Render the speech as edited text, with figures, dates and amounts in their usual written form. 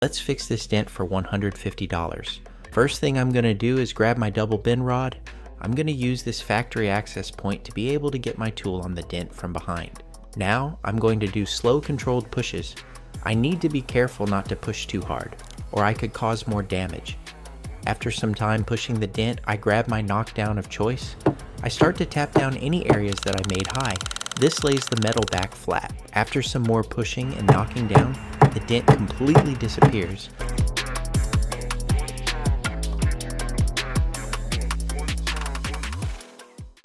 Let's fix this dent for $150. First thing I'm going to do is grab my double bend rod. I'm going to use this factory access point to be able to get my tool on the dent from behind. Now I'm going to do slow controlled pushes. I need to be careful not to push too hard, or I could cause more damage. After some time pushing the dent, I grab my knockdown of choice. I start to tap down any areas that I made high. This lays the metal back flat. After some more pushing and knocking down, the dent completely disappears.